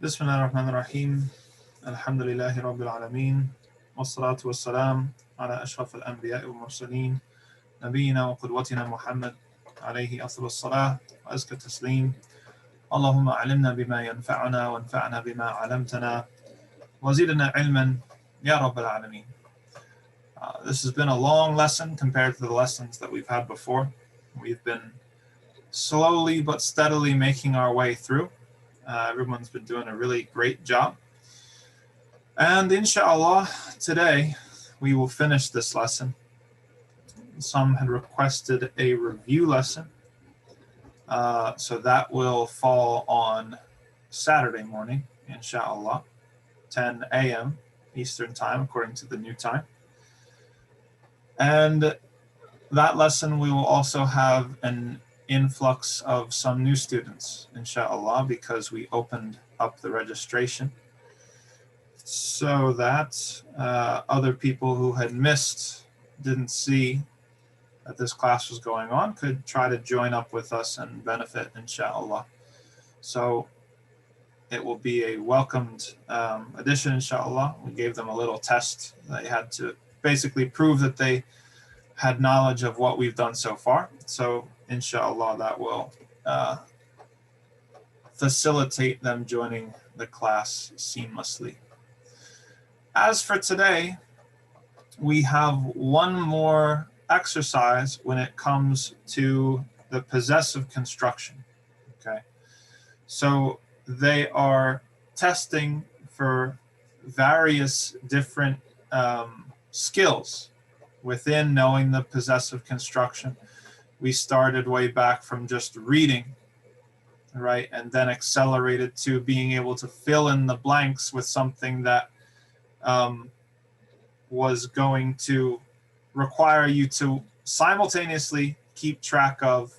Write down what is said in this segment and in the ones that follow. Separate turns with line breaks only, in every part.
بسم الله الرحمن الرحيم الحمد لله رب العالمين والصلاة والسلام على أشرف الأنبياء والمرسلين نبينا وقدوتنا محمد عليه أفضل الصلاة وأزكى التسليم اللهم علمنا بما ينفعنا وانفعنا بما علمتنا وزدنا علما يا رب العالمين. This has been a long lesson compared to the lessons that we've had before. We've been slowly but steadily making our way through. Everyone's been doing a really great job. And inshallah, today we will finish this lesson. Some had requested a review lesson. So that will fall on Saturday morning, inshallah, 10 a.m. Eastern time, according to the new time. And that lesson, we will also have an influx of some new students, inshallah, because we opened up the registration so that other people who had missed, didn't see that this class was going on, could try to join up with us and benefit, inshallah. So it will be a welcomed addition, inshallah. We gave them a little test. They had to basically prove that they had knowledge of what we've done so far. So inshallah, that will facilitate them joining the class seamlessly. As for today, we have one more exercise when it comes to the possessive construction. Okay, so they are testing for various different skills within knowing the possessive construction. We started way back from just reading, right, and then accelerated to being able to fill in the blanks with something that was going to require you to simultaneously keep track of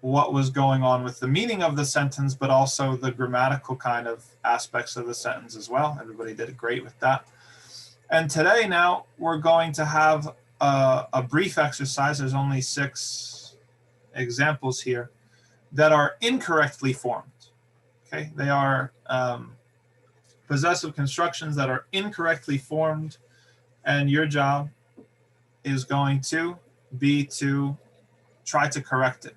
what was going on with the meaning of the sentence, but also the grammatical kind of aspects of the sentence as well. Everybody did great with that. And today now we're going to have a brief exercise. There's only 6 examples here that are incorrectly formed. Okay, they are possessive constructions that are incorrectly formed, and your job is going to be to try to correct it,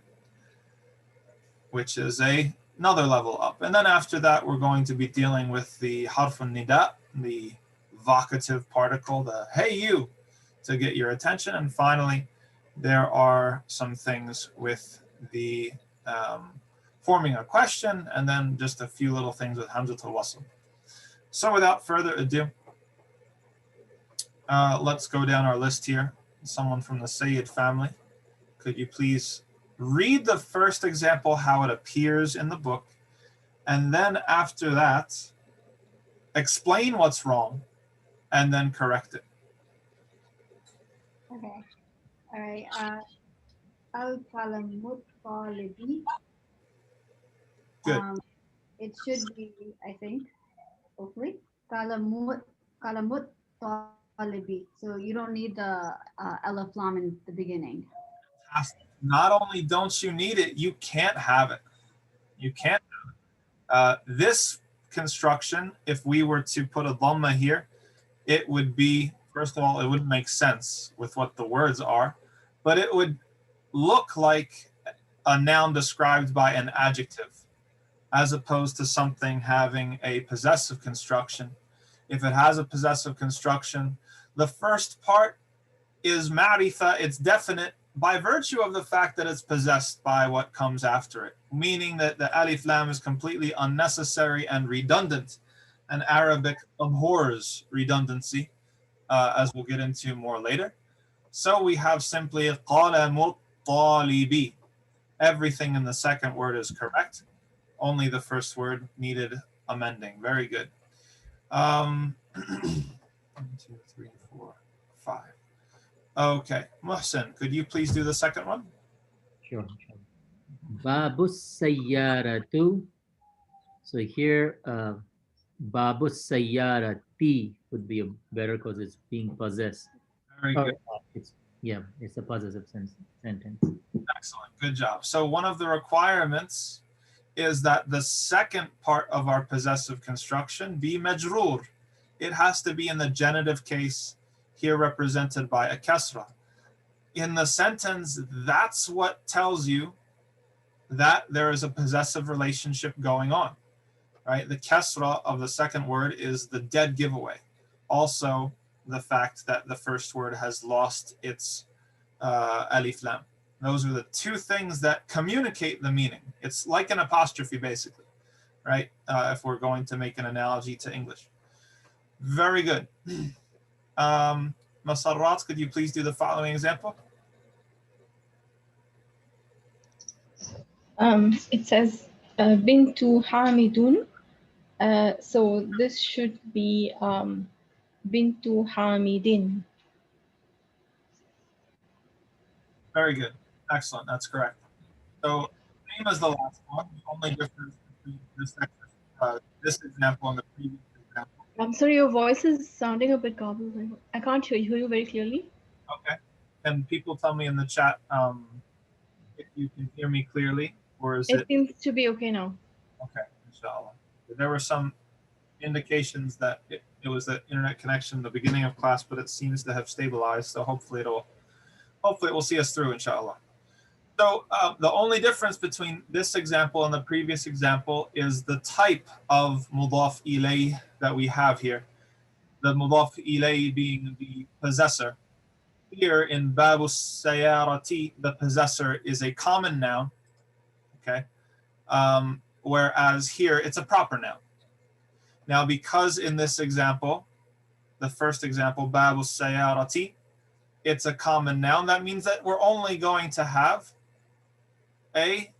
which is another level up. And then after that, we're going to be dealing with the harf al-nida, the vocative particle, the hey you, to get your attention. And finally, there are some things with the forming a question, and then just a few little things with hamza al-wasl. So without further ado, let's go down our list here. Someone from the Sayyid family, could you please read the first example, how it appears in the book, and then after that, explain what's wrong, and then correct it.
Okay. All right. Al-kalamut talibi.
Good.
It should be, I think, hopefully, kalamut talibi. So you don't need the alif lam in the beginning.
Not only don't you need it, you can't have it. You can't have it. This construction, if we were to put a dhamma here, it would be, first of all, it wouldn't make sense with what the words are, but it would look like a noun described by an adjective, as opposed to something having a possessive construction. If it has a possessive construction, the first part is ma'rifa, it's definite by virtue of the fact that it's possessed by what comes after it, meaning that the alif lam is completely unnecessary and redundant, and Arabic abhors redundancy, as we'll get into more later. So we have simply qalamut talibi. Everything in the second word is correct. Only the first word needed amending. Very good. 1, 2, 3, 4, 5. Okay, Muhsin, could you please do the second one?
Sure. Babus sayyaratu. So here, babus sayyarati would be better because it's being possessed.
Very good.
It's a possessive sentence.
Excellent, good job. So one of the requirements is that the second part of our possessive construction be majroor. It has to be in the genitive case, here represented by a kasra. In the sentence, that's what tells you that there is a possessive relationship going on, right? The kasra of the second word is the dead giveaway. Also, the fact that the first word has lost its alif lam. Those are the two things that communicate the meaning. It's like an apostrophe, basically, right? If we're going to make an analogy to English. Very good. Masarrat, could you please do the following example?
It says Bintu Hamidun. So this should be Bintu Hamidin.
Very good. Excellent. That's correct. So same as the last one. The only difference between this example and the previous example.
I'm sorry, your voice is sounding a bit garbled. I can't hear you very clearly.
Okay. Can people tell me in the chat if you can hear me clearly, or is
It seems to be okay now.
okay? Inshallah. There were some indications that it was the internet connection in the beginning of class, but it seems to have stabilized. So hopefully it will see us through, inshallah. So the only difference between this example and the previous example is the type of mudaf ilay that we have here. The mudaf ilay being the possessor. Here in babu sayarati, the possessor is a common noun, okay? Whereas here it's a proper noun. Now, because in this example, the first example, babu sayarati, it's a common noun, that means that we're only going to have a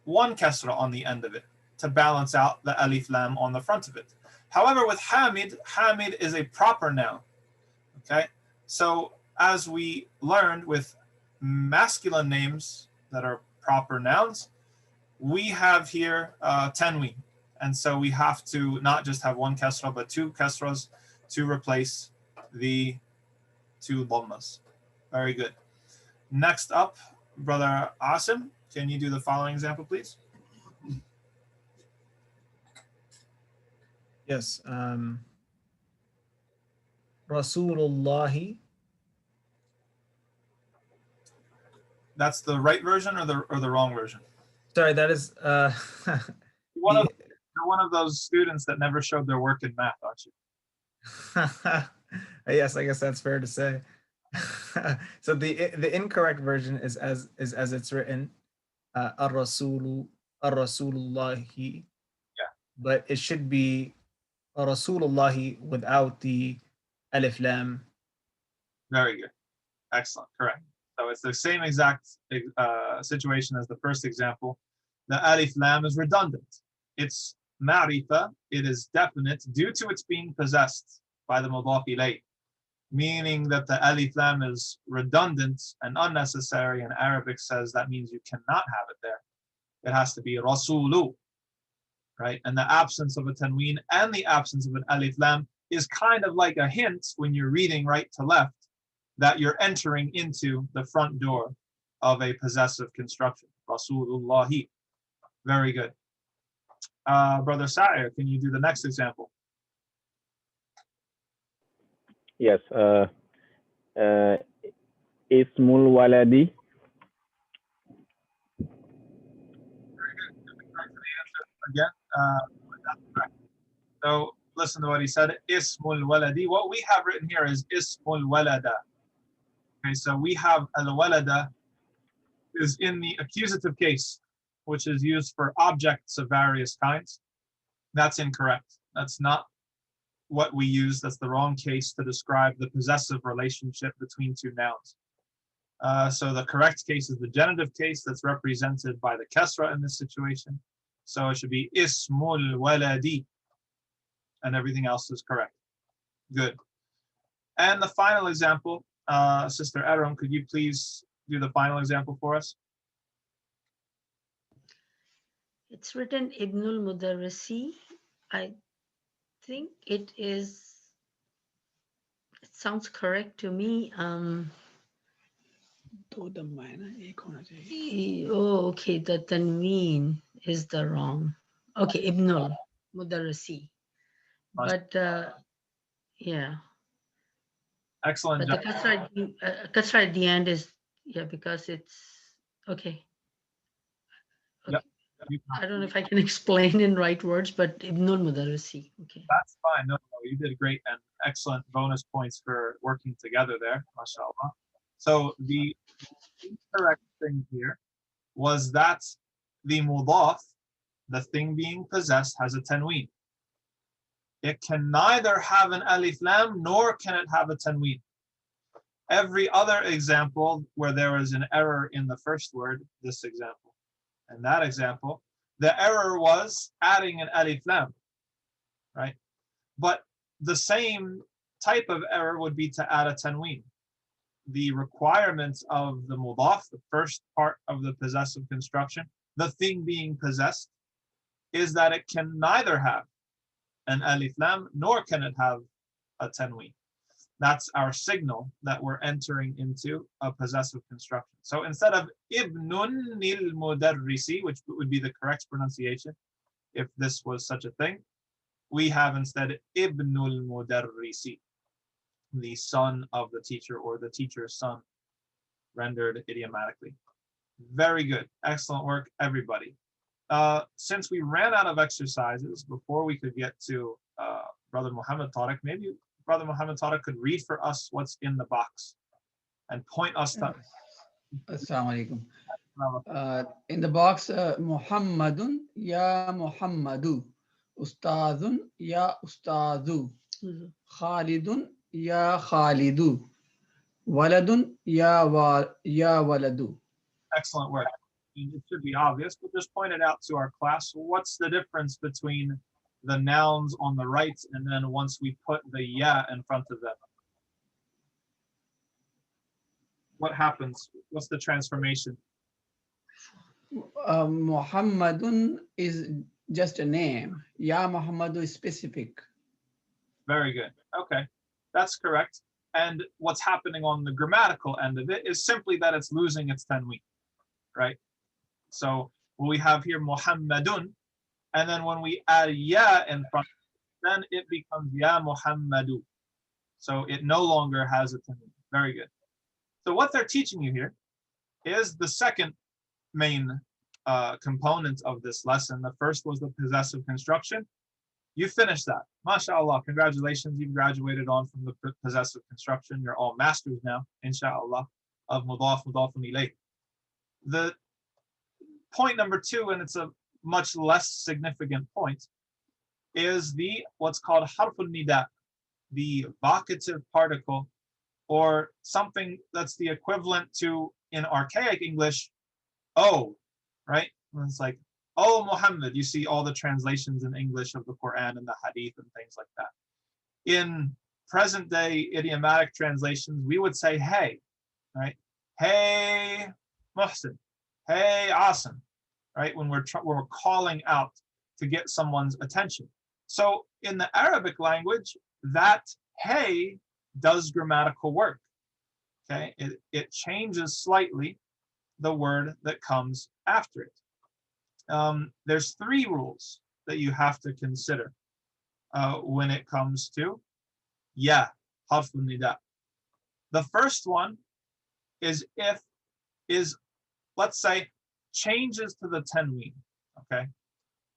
one kasra on the end of it to balance out the alif lam on the front of it. However, with Hamid, Hamid is a proper noun. Okay, so as we learned with masculine names that are proper nouns, we have here tanween, and so we have to not just have one kasra but two kasras to replace the two dhammas. Very good. Next up, brother Asim, can you do the following example, please?
Yes. Rasulullahi.
That's the right version or the wrong version?
Sorry, that is
You're one of those students that never showed their work in math, aren't you?
Yes, I guess that's fair to say. So the incorrect version is as it's written, ar-rasulu, ar-rasulullahi.
Yeah.
But it should be ar-rasulullahi without the alif lam.
Very good. Excellent. Correct. So it's the same exact situation as the first example. The alif lam is redundant. It's ma'rifa. It is definite due to its being possessed by the mudaf ilayh, meaning that the alif lam is redundant and unnecessary, and Arabic says that means you cannot have it there. It has to be rasulu, right? And the absence of a tanween and the absence of an alif lam is kind of like a hint when you're reading right to left that you're entering into the front door of a possessive construction. Rasulullahi. Very good. Brother Sa'ir, can you do the next example?
Yes. Ismul waladi.
Again, so listen to what he said. Ismul waladi. What we have written here is Ismul walada. Okay, so we have al-walada is in the accusative case, which is used for objects of various kinds. That's incorrect. That's not what we use. That's the wrong case to describe the possessive relationship between two nouns. So the correct case is the genitive case that's represented by the kasra in this situation. So it should be ismul waladi, and everything else is correct. Good. And the final example, Sister Aram, could you please do the final example for us?
It's written Ibnul Mudarrisi. I think it sounds correct to me. Oh, okay, the tanween. is the wrong. Okay, ibnul mudarrisi. But yeah,
Excellent
but the
job.
kasra at the end is, yeah, because it's okay.
Yep.
I don't know if I can explain in right words, but ibnul mudarrisi. Okay.
That's fine. No, you did great and excellent bonus points for working together there. MashaAllah. So the incorrect thing here was that the mudaf, the thing being possessed, has a tanween. It can neither have an alif lam nor can it have a tanween. Every other example where there is an error in the first word, this example, and that example, the error was adding an alif lam, right? But the same type of error would be to add a tanween. The requirements of the mudaf, the first part of the possessive construction, the thing being possessed, is that it can neither have an alif lam nor can it have a tanween. That's our signal that we're entering into a possessive construction. So instead of ibnun nil mudarrisi, which would be the correct pronunciation if this was such a thing, we have instead ibnul mudarrisi, the son of the teacher or the teacher's son, rendered idiomatically. Very good. Excellent work, everybody. Since we ran out of exercises before we could get to Brother Muhammad Tariq, maybe Brother Muhammad Tariq could read for us what's in the box and point us to.
Assalamu alaikum. In the box, Muhammadun ya Muhammadu, Ustadun ya Ustadu, Khalidun ya Khalidu, Waladun ya Waladu.
Excellent work. It should be obvious, but just point it out to our class. What's the difference between the nouns on the right and then once we put the ya in front of them? What happens? What's the transformation?
Muhammadun is just a name. Ya Muhammadu is specific.
Very good. Okay, that's correct. And what's happening on the grammatical end of it is simply that it's losing its tanween, right? So what we have here, Muhammadun, and then when we add ya in front, then it becomes ya Muhammadu. So it no longer has a tanween. Very good. So what they're teaching you here is the second main component of this lesson. The first was the possessive construction. You finished that. MashaAllah. Congratulations. You've graduated on from the possessive construction. You're all masters now, inshallah, of mudaf, mudafun ilayh. The point number two, and it's a much less significant point, is the what's called harfun nida, the vocative particle, or something that's the equivalent to, in archaic English, oh, right? And it's like, oh, Muhammad. You see all the translations in English of the Quran and the Hadith and things like that. In present day idiomatic translations, we would say, hey, right? Hey, Muhsin. Hey, Asim, right? When we're calling out to get someone's attention. So in the Arabic language, that hey does grammatical work. Okay, it changes slightly the word that comes after it. There's three rules that you have to consider when it comes to harfun nida. The first one is let's say changes to the tanween. Okay,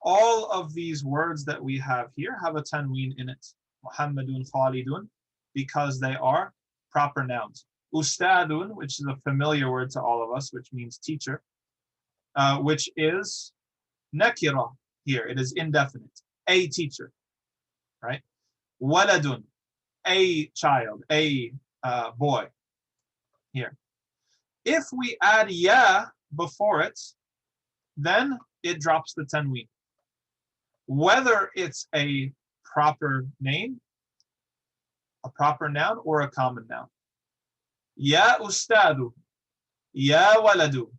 all of these words that we have here have a tanween in it. Muhammadun, Khalidun, because they are proper nouns. Ustadun, which is a familiar word to all of us, which means teacher, which is nakira here. It is indefinite. A teacher, right? Waladun, a child, a boy here. If we add ya before it, then it drops the tanween. Whether it's a proper name, a proper noun, or a common noun. Ya ustadu, ya waladu.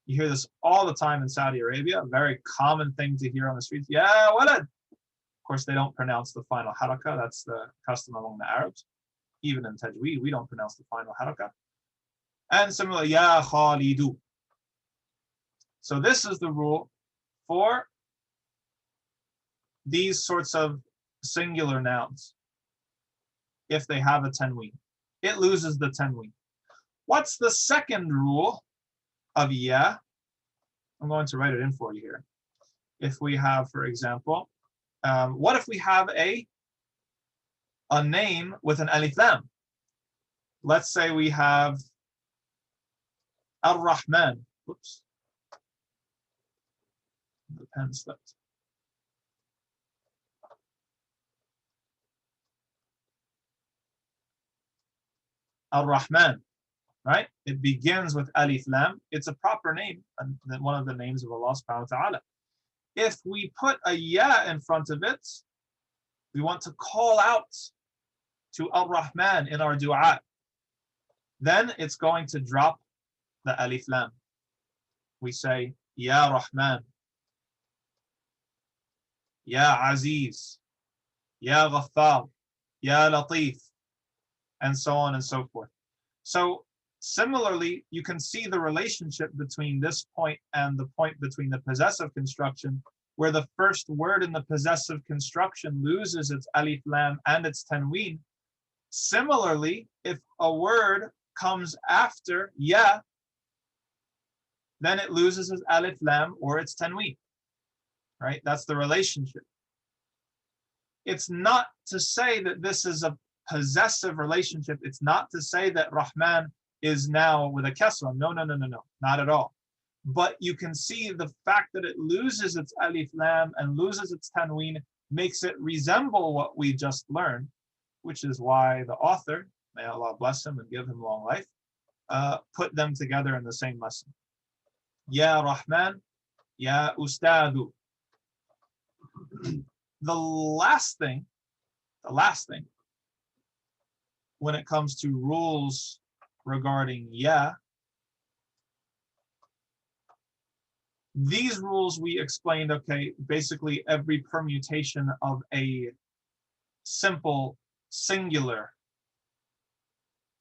You hear this all the time in Saudi Arabia, a very common thing to hear on the streets. Ya walad. Of course, they don't pronounce the final haraka. That's the custom among the Arabs. Even in Tajweed, we don't pronounce the final haraka. And similarly, ya khalidu. So this is the rule for these sorts of singular nouns if they have a tanween. It loses the tanween. What's the second rule of ya? I'm going to write it in for you here. If we have, for example, what if we have a name with an alif lam? Let's say we have Ar-Rahman. Oops. The pen slipped. Ar-Rahman, right? It begins with alif lam. It's a proper name, and one of the names of Allah subhanahu wa ta'ala. If we put a ya in front of it, we want to call out to Ar-Rahman in our dua. Then it's going to drop the alif lam. We say, Ya Rahman, Ya Aziz, Ya Ghaffar, Ya Latif, and so on and so forth. So similarly, you can see the relationship between this point and the point between the possessive construction, where the first word in the possessive construction loses its alif lam and its tanween. Similarly, if a word comes after ya, then it loses its alif lam or its tanween, right? That's the relationship. It's not to say that this is a possessive relationship. It's not to say that Rahman is now with a kasra. No, not at all. But you can see the fact that it loses its alif lam and loses its tanween makes it resemble what we just learned, which is why the author, may Allah bless him and give him long life, put them together in the same lesson. Ya Rahman, Ya Ustadu. The last thing, when it comes to rules regarding ya, these rules we explained, okay, basically every permutation of a simple singular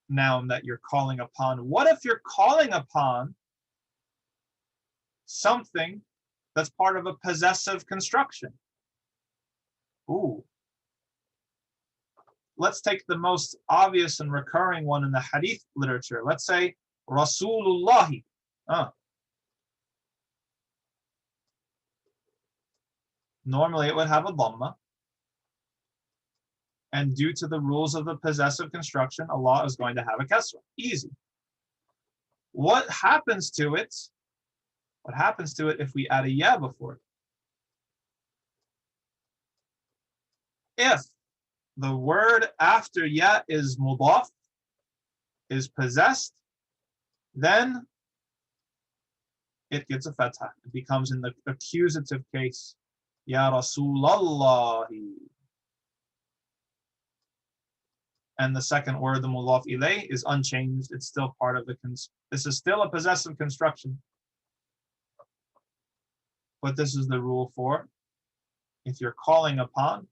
noun that you're calling upon. What if you're calling upon something that's part of a possessive construction? Ooh. Let's take the most obvious and recurring one in the hadith literature. Let's say Rasulullahi. Normally it would have a dhamma. And due to the rules of the possessive construction, Allah is going to have a kasra. Easy. What happens to it? What happens to it if we add a ya before it? If the word after ya is mudaf, is possessed, then it gets a fatha. It becomes in the accusative case, Ya Rasulallahi. And the second word, the mudaf ilay, is unchanged. It's still part of the, this is still a possessive construction. But this is the rule for if you're calling upon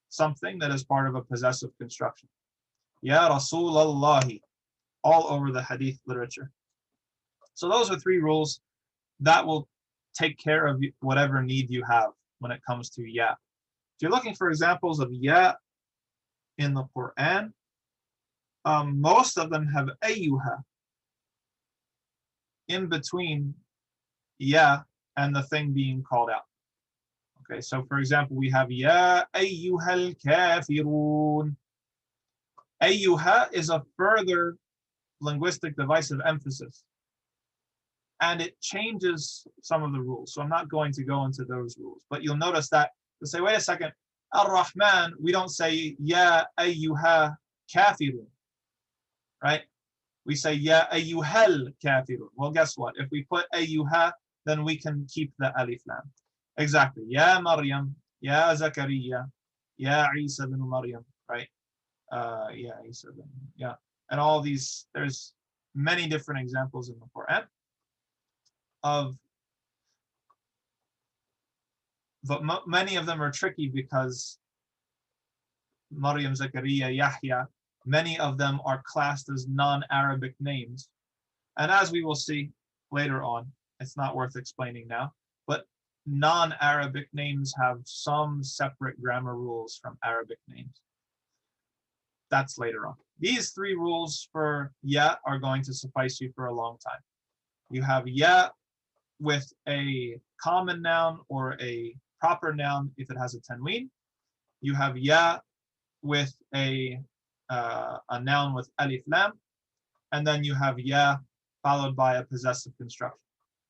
something that is part of a possessive construction. Ya Rasulallahi, all over the hadith literature. So those are three rules that will take care of whatever need you have when it comes to ya. If you're looking for examples of ya in the Quran, most of them have ayyuha in between ya and the thing being called out. Okay, so for example, we have ya ayyuhal kafirun. Ayyuha is a further linguistic device of emphasis, and it changes some of the rules. So I'm not going to go into those rules, but you'll notice that to say, wait a second, Ar-Rahman, we don't say ya ayyuha kafirun, right? We say ya ayyuhal kafirun. Well, guess what? If we put ayyuha, then we can keep the alif lam. Exactly. Ya Maryam, Ya Zakaria, Ya Isa bin Maryam, right? Ya Isa bin, yeah. And all these, there's many different examples in the Quran of, but many of them are tricky because Maryam, Zakaria, Yahya, many of them are classed as non-Arabic names. And as we will see later on, it's not worth explaining now, but non-Arabic names have some separate grammar rules from Arabic names. That's later on. These three rules for ya are going to suffice you for a long time. You have ya with a common noun or a proper noun if it has a tanween. You have ya with a noun with alif lam, and then you have ya followed by a possessive construction.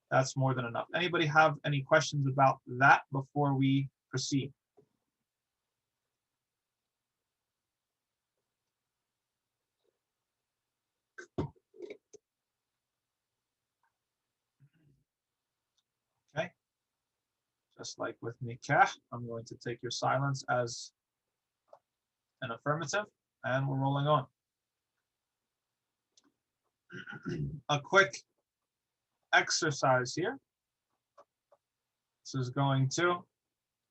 That's more than enough. Anybody have any questions about that before we proceed? Okay. Just like with nikah, I'm going to take your silence as an affirmative, and we're rolling on. A quick exercise here. This is going to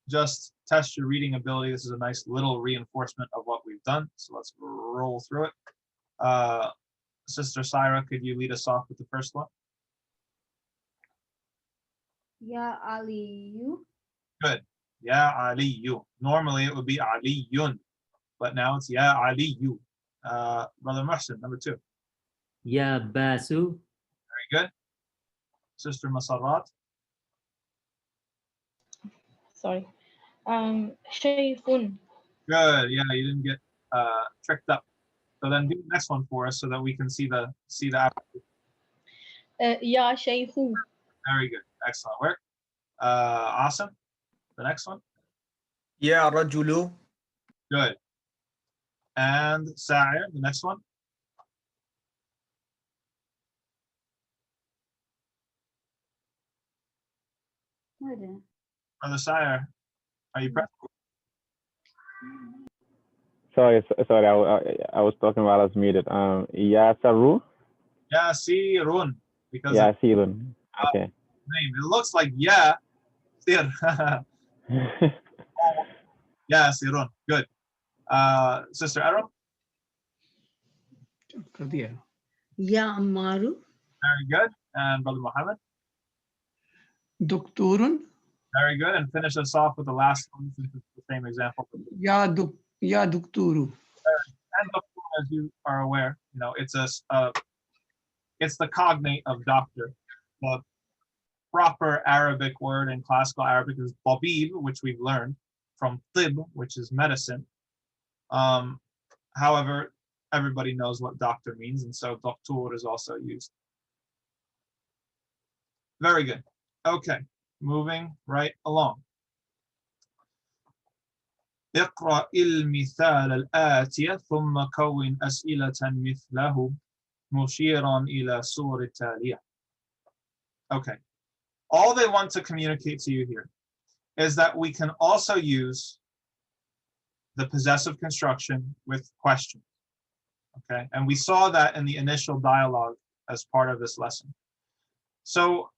just test your reading ability. This is a nice little reinforcement of what we've done. So let's roll through it. Sister Syra, could you lead us off with the first one?
Ya Aliyu.
Good. Ya Aliyu. Normally it would be Aliyun, but now it's Ya Aliyu. Brother Muhsin, number 2.
Ya Basu.
Very good. Sister Masarrat.
Sorry. Shaykhun.
Good. Yeah, you didn't get tricked up. So then do the next one for us so that we can see the
Ya Shaykhu.
Very good. Excellent work. Awesome. The next one.
Ya Rajulu.
Good. And Sa'ir, the next one. Brother Sa'ir, are you present?
Sorry, I was talking while I was muted. Yasaru?
Yasirun. Because
Yasirun. Okay.
name. It looks like Ya Sir. Yasirun. Good. Sister Aram?
Ya Ammaru.
Very good. And Brother Muhammad?
Doktorun.
Very good. And finish us off with the last one, since it's the same example.
Ya Dokturu.
And as you are aware, you know, it's it's the cognate of doctor. The proper Arabic word in classical Arabic is tabib, which we've learned from tib, which is medicine. However, everybody knows what doctor means, and so doctor is also used. Very good. Okay, moving right along. اقرأ المثال الآتي ثم كون أسئلة مثله مشيرا إلى سور التالية. Okay. All they want to communicate to you here is that we can also use the possessive construction with questions. Okay, and we saw that in the initial dialogue as part of this lesson. So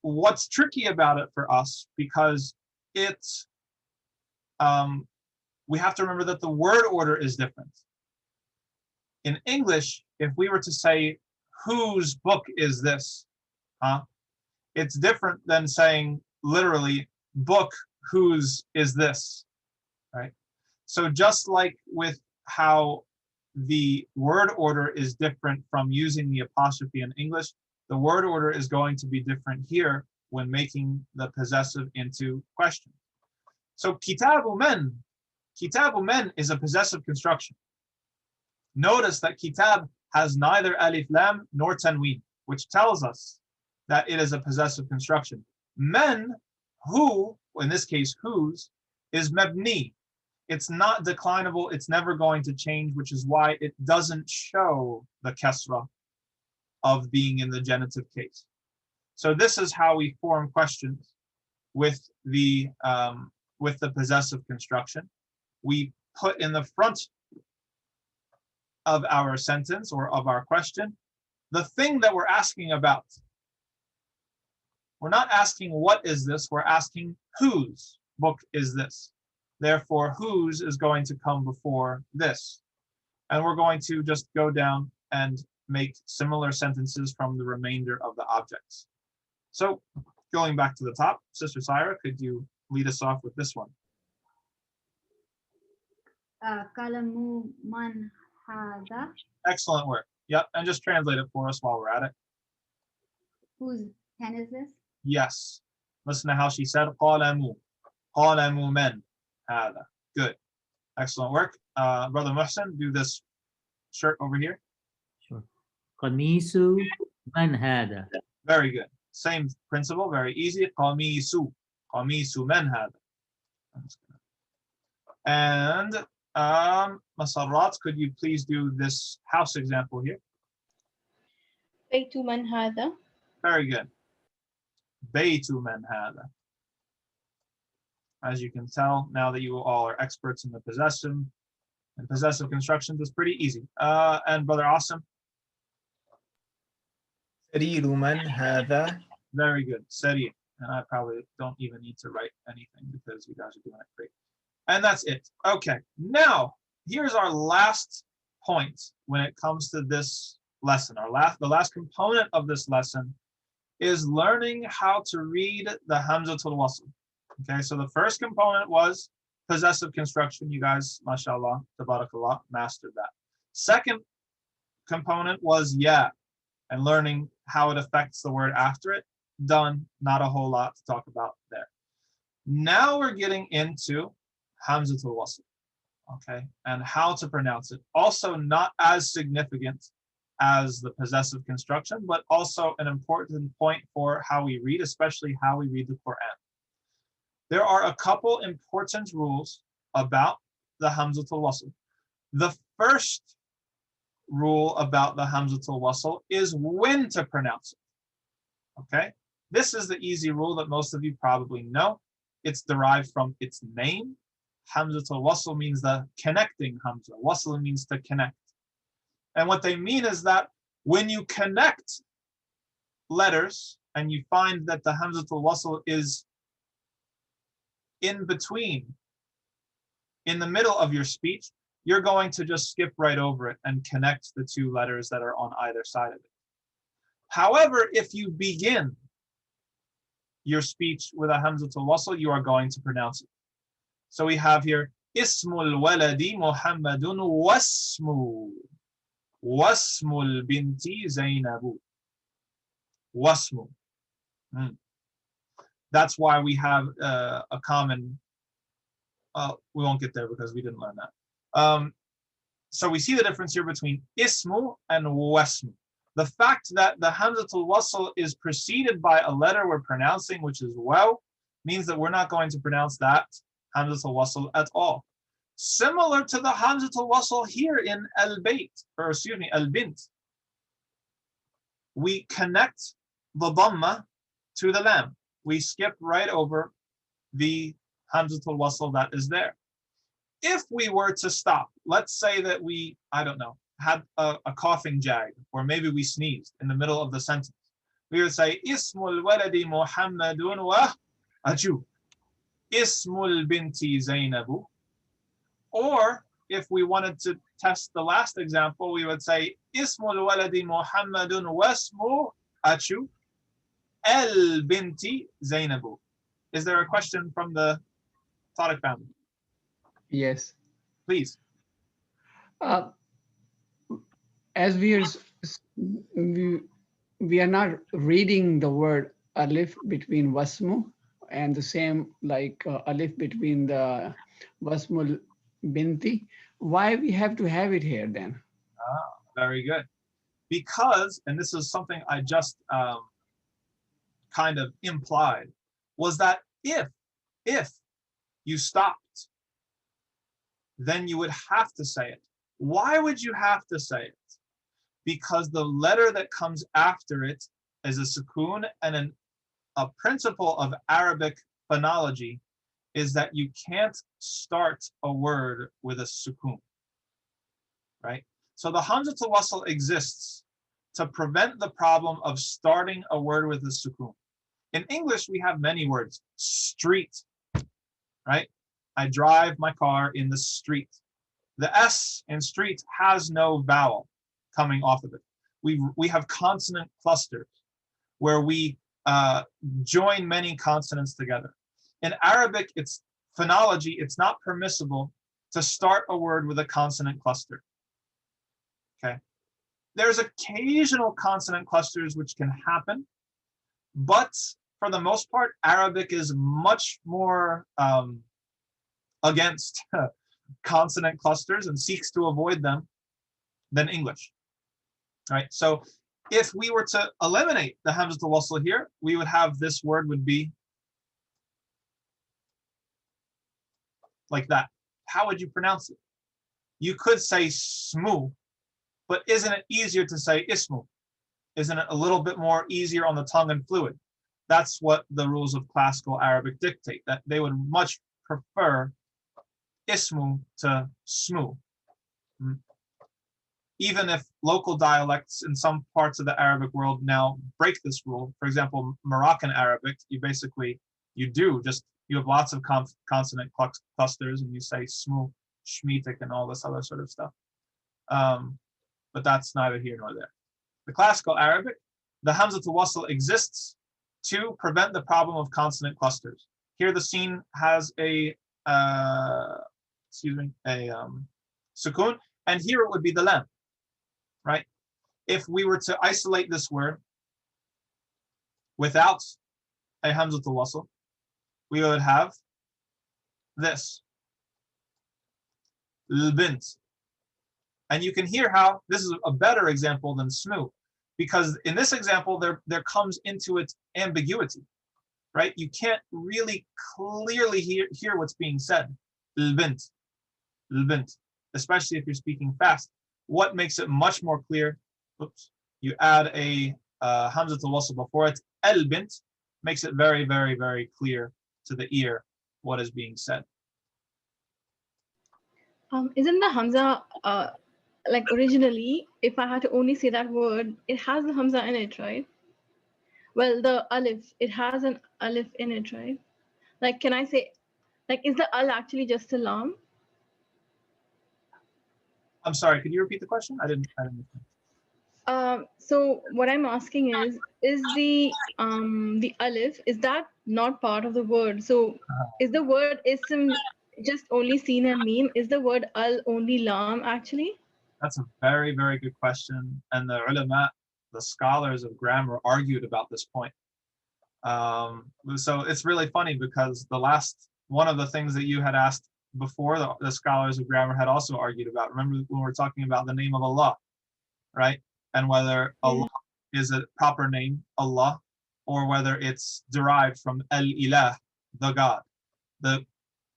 what's tricky about it for us, because it's we have to remember that the word order is different. In English, if we were to say, whose book is this? It's different than saying literally, book whose is this, right? So just like with how the word order is different from using the apostrophe in English, the word order is going to be different here when making the possessive into question. So kitabu men is a possessive construction. Notice that kitab has neither alif lam nor tanween, which tells us that it is a possessive construction. Men, who, in this case whose, is mabni. It's not declinable, it's never going to change, which is why it doesn't show the kasra of being in the genitive case. So this is how we form questions with the possessive construction. We put in the front of our sentence or of our question the thing that we're asking about. We're not asking what is this, we're asking whose book is this. Therefore, whose is going to come before this. And we're going to just go down and make similar sentences from the remainder of the objects. So going back to the top, Sister Syra, could you lead us off with this one?
Kalamu man hada.
Excellent work. Yep, and just translate it for us while we're at it.
Whose pen is this?
Yes. Listen to how she said قلم من هذا. Good. Excellent work. Brother Muhsin, do this shirt over here.
Sure. قميص من هذا.
Very good. Same principle, very easy. قميص من هذا. And Masarrat, could you please do this house example here?
بيت من هذا.
Very good. بيت من هذا. As you can tell, now that you all are experts in the possessive and possessive constructions, it's pretty easy. And Brother Asim?
سرير من هذا.
Very good. Sarir. And I probably don't even need to write anything because you guys are doing it great. And that's it. Okay. Now, here's our last point when it comes to this lesson. The last component of this lesson is learning how to read the hamzatul wasl. Okay, so the first component was possessive construction. You guys, mashallah, tabarakallah, mastered that. Second component was ya, and learning how it affects the word after it. Done. Not a whole lot to talk about there. Now we're getting into hamzatul wasl, okay, and how to pronounce it. Also not as significant as the possessive construction, but also an important point for how we read, especially how we read the Quran. There are a couple important rules about the hamzatul wasl. The first rule about the hamzatul wasl is when to pronounce it. Okay, this is the easy rule that most of you probably know. It's derived from its name. Hamzatul wasl means the connecting hamza. Wasl means to connect. And what they mean is that when you connect letters and you find that the hamzatul wasl is in between, in the middle of your speech, you're going to just skip right over it and connect the two letters that are on either side of it. However, if you begin your speech with a hamzatul wasl, you are going to pronounce it. So we have here Ismul waladi Muhammadun wasmul binti Zainabu. Wasmu. That's why we have a common, we won't get there because we didn't learn that. So we see the difference here between ismu and wasmu. The fact that the hamzatul wasl is preceded by a letter we're pronouncing, which is waw, means that we're not going to pronounce that hamzatul wasl at all. Similar to the hamzatul wasl here in al-bayt, or excuse me, al-bint. We connect the dhamma to the lam. We skip right over the hamzatul wasl that is there. If we were to stop, let's say that we, I don't know, had a coughing jag, or maybe we sneezed in the middle of the sentence. We would say, Ismul waladi Muhammadun wa aju. Ismul binti Zainabu. Or if we wanted to test the last example, we would say, Ismul waladi Muhammadun wasmu aju. El binti Zainabu. Is there a question from the Tariq family?
Yes.
Please.
As we are not reading the word alif between wasmu and the same like alif between the wasmul binti, why we have to have it here then?
Very good. Because, and this is something I just kind of implied, was that if you stopped, then you would have to say it. Why would you have to say it? Because the letter that comes after it is a sukoon, and a principle of Arabic phonology is that you can't start a word with a sukoon, right? So the hamzatul wasl exists to prevent the problem of starting a word with a sukoon. In English, we have many words. Street, right? I drive my car in the street. The S in street has no vowel coming off of it. We have consonant clusters where we join many consonants together. In Arabic, it's phonology, it's not permissible to start a word with a consonant cluster. Okay. There's occasional consonant clusters which can happen, but for the most part, Arabic is much more against consonant clusters and seeks to avoid them than English. Right? So if we were to eliminate the hamza al-wasl here, we would have this word would be like that. How would you pronounce it? You could say smu, but isn't it easier to say ismu? Isn't it a little bit more easier on the tongue and fluid? That's what the rules of classical Arabic dictate, that they would much prefer ismu to smu. Even if local dialects in some parts of the Arabic world now break this rule. For example, Moroccan Arabic, you have lots of consonant clusters and you say smu, shmitik, and all this other sort of stuff. But that's neither here nor there. The classical Arabic, the hamza al-wasl exists to prevent the problem of consonant clusters. Here the scene has a sukun, and here it would be the lam, right? If we were to isolate this word without a hamza al-wasl, we would have this, l-bint. And you can hear how this is a better example than smu, because in this example, there comes into it ambiguity, right? You can't really clearly hear what's being said. L-bint, especially if you're speaking fast. What makes it much more clear? Oops, you add a hamza al-wasl before it. El-bint makes it very, very, very clear to the ear what is being said.
Isn't the hamza like originally, if I had to only say that word, it has the hamza in it, right? Well, the alif, it has an alif in it, right? Like, can I say, like, is the al actually just a lam?
I'm sorry, could you repeat the question? I didn't.
So what I'm asking is the alif, is that not part of the word? So is the word ism just only seen and meme? Is the word al only lam actually?
That's a very, very good question. And the ulama, the scholars of grammar, argued about this point. So it's really funny because one of the things that you had asked before, the scholars of grammar had also argued about. Remember when we were talking about the name of Allah, right? And whether Allah is a proper name, Allah, or whether it's derived from al-ilah, the God. The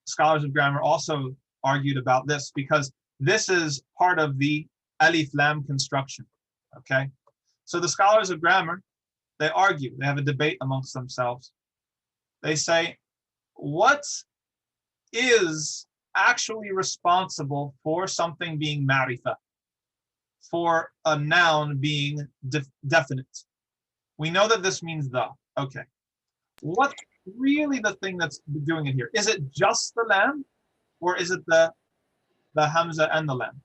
scholars of grammar also argued about this because this is part of the alif lam construction, okay? So the scholars of grammar, they argue, they have a debate amongst themselves. They say, what is actually responsible for something being ma'rifah, for a noun being definite? We know that this means the, okay. What's really the thing that's doing it here? Is it just the lam, or is it the hamza and the lam?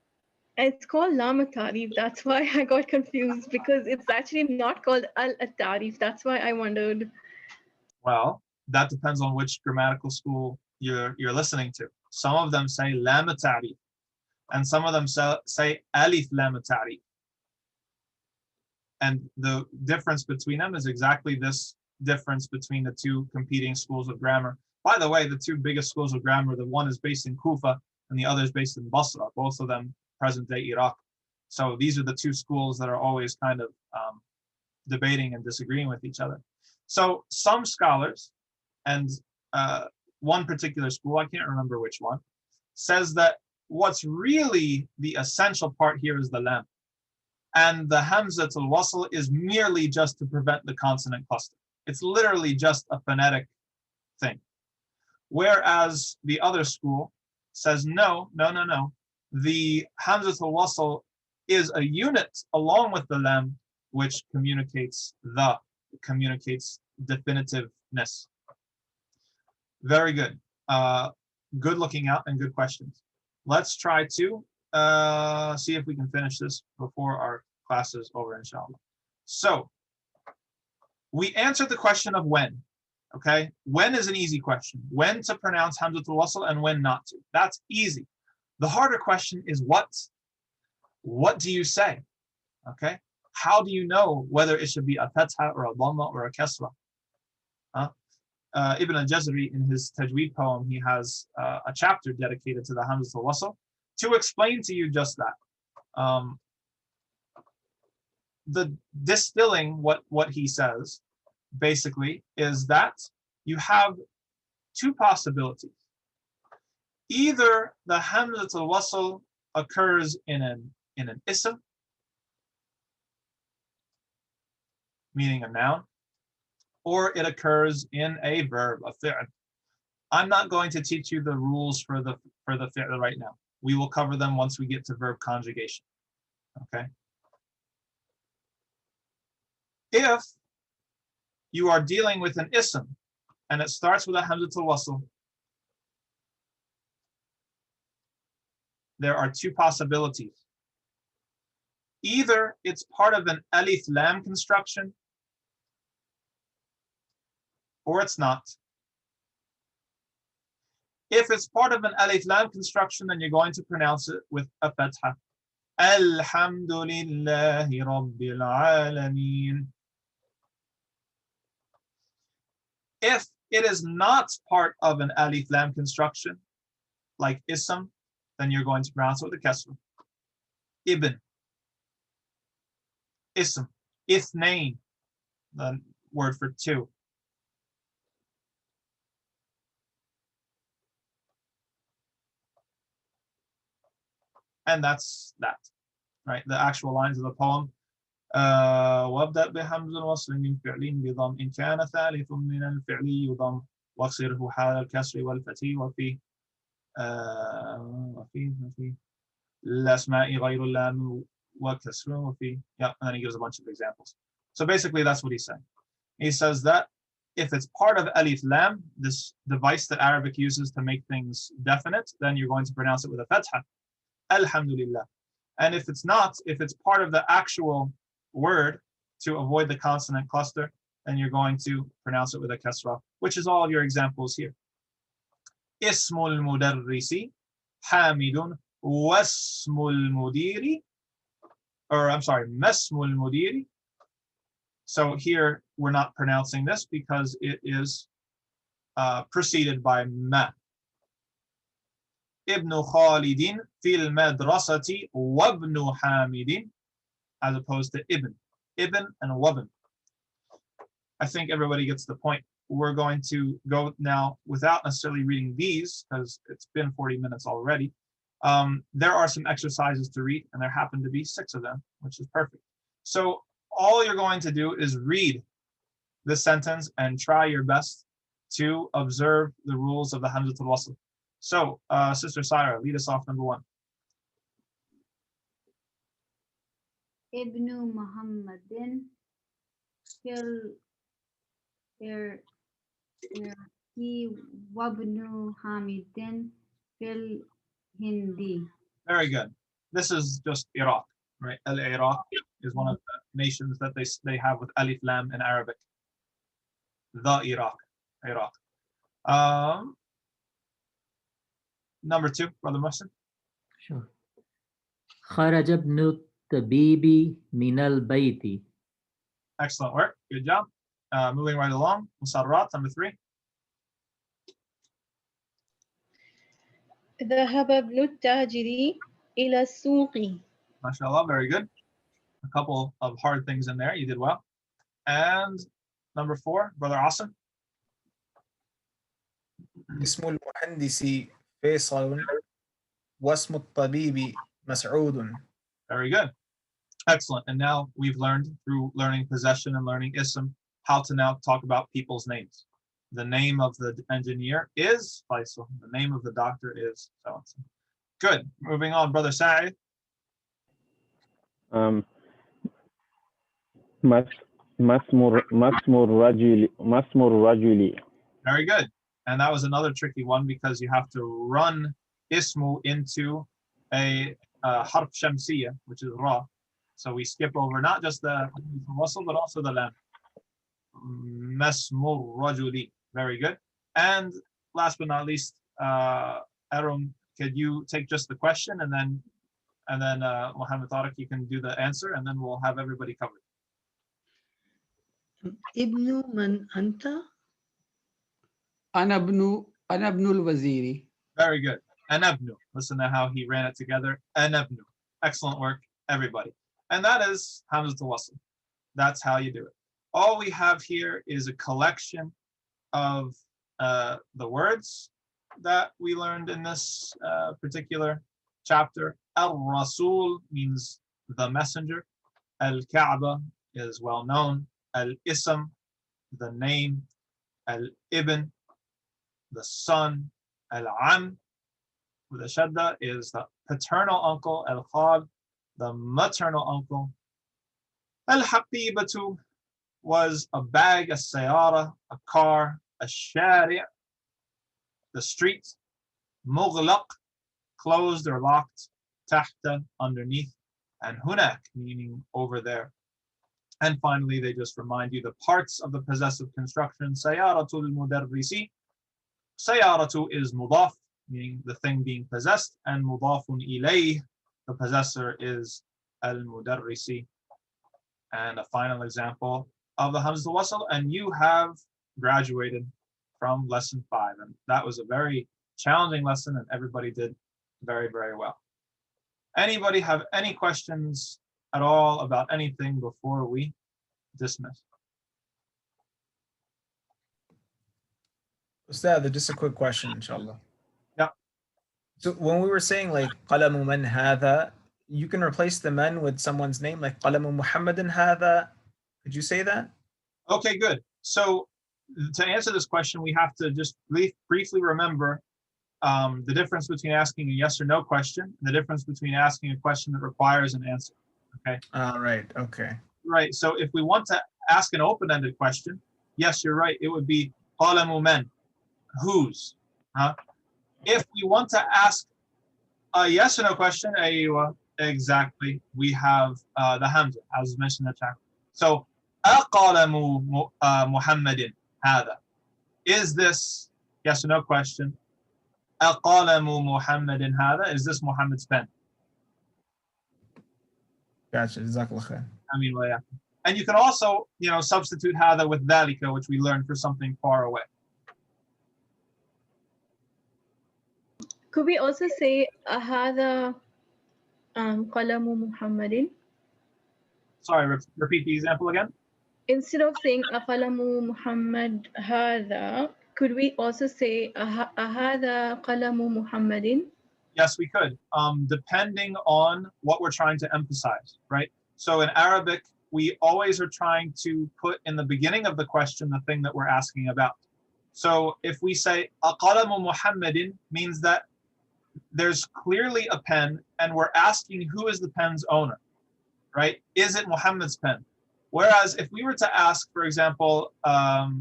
It's called lematari. That's why I got confused, because it's actually not called al-tarif. That's why I wondered.
Well, that depends on which grammatical school you're listening to. Some of them say lematari, and some of them say alif lematari. And the difference between them is exactly this difference between the two competing schools of grammar. By the way, the two biggest schools of grammar, the one is based in Kufa and the other is based in Basra, both of them present-day Iraq. So these are the two schools that are always kind of debating and disagreeing with each other. So some scholars, and one particular school, I can't remember which one, says that what's really the essential part here is the lam. And the hamza al-wasl is merely just to prevent the consonant cluster. It's literally just a phonetic thing. Whereas the other school says, no. The hamza al-wasl is a unit along with the lam, which communicates definitiveness. Very good. Good looking out and good questions. Let's try to see if we can finish this before our class is over, inshallah. So We answered the question of when. Okay, when is an easy question. When to pronounce hamzatul wasl and when not to. That's easy. The harder question is what. What do you say? Okay, how do you know whether it should be a fatha or a dhamma or a kasra? Ibn al-Jazari, in his Tajweed poem, he has a chapter dedicated to the hamzatul wasl to explain to you just that. The distilling what he says basically is that you have two possibilities. Either the hamzatul wasl occurs in an ism, meaning a noun, or it occurs in a verb, a fi'l. I'm not going to teach you the rules for the fi'l right now. We will cover them once we get to verb conjugation. Okay. If you are dealing with an ism and it starts with a hamzatul wasl, there are two possibilities. Either it's part of an alif lam construction, or it's not. If it's part of an alif lam construction, then you're going to pronounce it with a fatha. Alhamdulillahi Rabbil Alameen. If it is not part of an alif lam construction, like ism, then you're going to pronounce it with a kasra. Ibn, ism, ithnain, the word for two. And that's that, right? The actual lines of the poem. وابدأ بحمز الوصل من فعل بضم إن كان ثالث من الفعل يضم واكسره حال الكسر والفتح وفي الأسماء غير اللام وكسر وفي. Yeah, and then he gives a bunch of examples. So basically that's what he's saying. He says that if it's part of alif lam, this device that Arabic uses to make things definite, then you're going to pronounce it with a fatha. Alhamdulillah. And if it's not, if it's part of the actual word to avoid the consonant cluster, then you're going to pronounce it with a kasra, which is all of your examples here. Ismul mudarrisi hamidun wasmul mudiri, or I'm sorry, masmul mudiri. So here we're not pronouncing this because it is preceded by ma. Ibn Khalidin fil madrasati wabnu Hamidin, as opposed to Ibn and Wabn. I think everybody gets the point. We're going to go now without necessarily reading these because it's been 40 minutes already. There are some exercises to read, and there happen to be 6 of them, which is perfect. So all you're going to do is read the sentence and try your best to observe the rules of the hamzatul wasl. So, Sister Sarah, lead us off number 1.
Ibnu Muhammadin fil Iraqi wabnu Hamidin fil Hindi. Very good. This is just Iraq, right? Al-Iraq is one of the nations that they have with alif lam in Arabic. The Iraq. Number 2, Brother Muslim.
Sure. خرج ابن الطبيب من البيت.
Excellent work. Good job. Moving right along. Musarrat, number 3.
ذهب ابن التاجر إلى السوق.
MashaAllah, very good. A couple of hard things in there. You did well. And number 4, Brother Asim.
اسم المهندس فيصل واسم الطبيب مسعود.
Very good. Excellent. And now we've learned through learning possession and learning ism how to now talk about people's names. The name of the engineer is Faisal. The name of the doctor is so-and-so. Good. Moving on, Brother Sa'id.
Masmur Rajuli.
Very good. And that was another tricky one because you have to run ismu into a harf shamsiya, which is ra. So we skip over not just the wasl, but also the lam. Masmur rajuli. Very good. And last but not least, Arum, could you take just the question and then Muhammad Tariq, you can do the answer, and then we'll have everybody covered.
Ibnu man anta?
Anabnu al-waziri.
Very good. Anabnu. Listen to how he ran it together. Anabnu. Excellent work, everybody. And that is hamza al-wasl. That's how you do it. All we have here is a collection of the words that we learned in this particular chapter. Al-Rasul means the messenger. Al-Kaaba is well known. Al-Ism, the name. Al-Ibn, the son. Al-Am, with a shadda, is the paternal uncle. Al-Khal, the maternal uncle. Al-Haqibatu was a bag, a sayara, a car. Al-Shari', the street. Mughlaq, closed or locked. Tahta, underneath. And hunak, meaning over there. And finally, they just remind you the parts of the possessive construction. Sayaratul mudarrisi. Sayaratu is mudaf, meaning the thing being possessed, and mudafun ilayh, the possessor, is al-mudarrisi. And a final example of the hamza al-wasl, and you have graduated from lesson 5. And that was a very challenging lesson, and everybody did very, very well. Anybody have any questions at all about anything before we dismiss?
Ustad, just a quick question, inshallah.
Yeah.
So when we were saying like qalamu man hadha, you can replace the man with someone's name, like qalamu Muhammadin hadha. Could you say that?
Okay, good. So to answer this question, we have to just briefly remember the difference between asking a yes or no question and the difference between asking a question that requires an answer. Okay.
Right. Okay.
Right. So if we want to ask an open-ended question, yes, you're right. It would be qalamu man, whose. If we want to ask a yes or no question, aywa, exactly, we have the hamza, as mentioned in the chapter. So aqalamu Muhammadin hada. Is this yes or no question? Aqalamu Muhammadin hada. Is this Muhammad's pen?
Gotcha. Jazakallah khair.
I mean, well, yeah. And you can also, substitute hada with dhalika, which we learned for something far away.
Could we also say ahada qalamu Muhammadin?
Sorry, repeat the example again.
Instead of saying qalamu Muhammad hada, could we also say ahada qalamu Muhammadin?
Yes, we could, depending on what we're trying to emphasize, right? So in Arabic, we always are trying to put in the beginning of the question the thing that we're asking about. So if we say aqalamu Muhammadin, means that there's clearly a pen and we're asking who is the pen's owner, right? Is it Muhammad's pen? Whereas if we were to ask, for example, ahada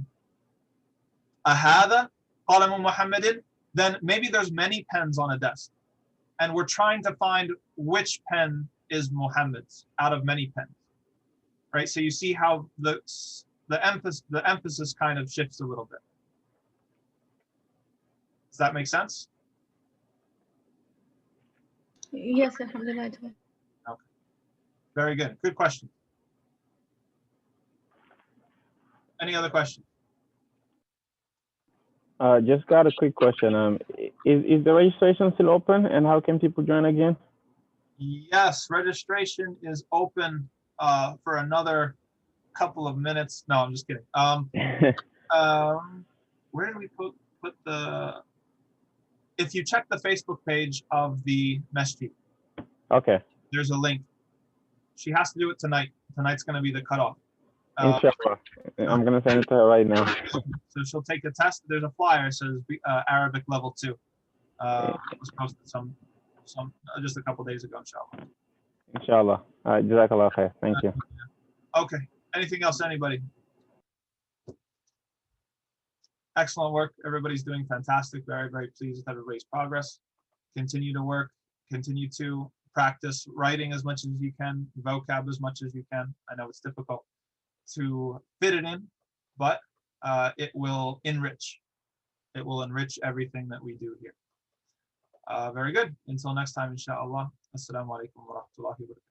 qalamu Muhammadin, then maybe there's many pens on a desk and we're trying to find which pen is Muhammad's out of many pens, right? So you see how the emphasis kind of shifts a little bit. Does that make sense?
Yes, alhamdulillah.
Okay. Very good. Good question. Any other questions?
Just got a quick question. Is the registration still open, and how can people join again?
Yes, registration is open for another couple of minutes. No, I'm just kidding. Where did we put the? If you check the Facebook page of the masjid,
Okay.
there's a link. She has to do it tonight. Tonight's going to be the cutoff.
Inshallah. I'm going to send it to her right now.
So she'll take the test. There's a flyer that says Arabic level 2. It was posted just a couple days ago, inshallah.
Inshallah. All right. Jazakallah khair. Thank you.
Okay. Anything else, anybody? Excellent work. Everybody's doing fantastic. Very, very pleased with everybody's progress. Continue to work. Continue to practice writing as much as you can, vocab as much as you can. I know it's difficult to fit it in, but it will enrich. It will enrich everything that we do here. Very good. Until next time, inshallah. Assalamu alaikum wa rahmatullahi wa barakatuh.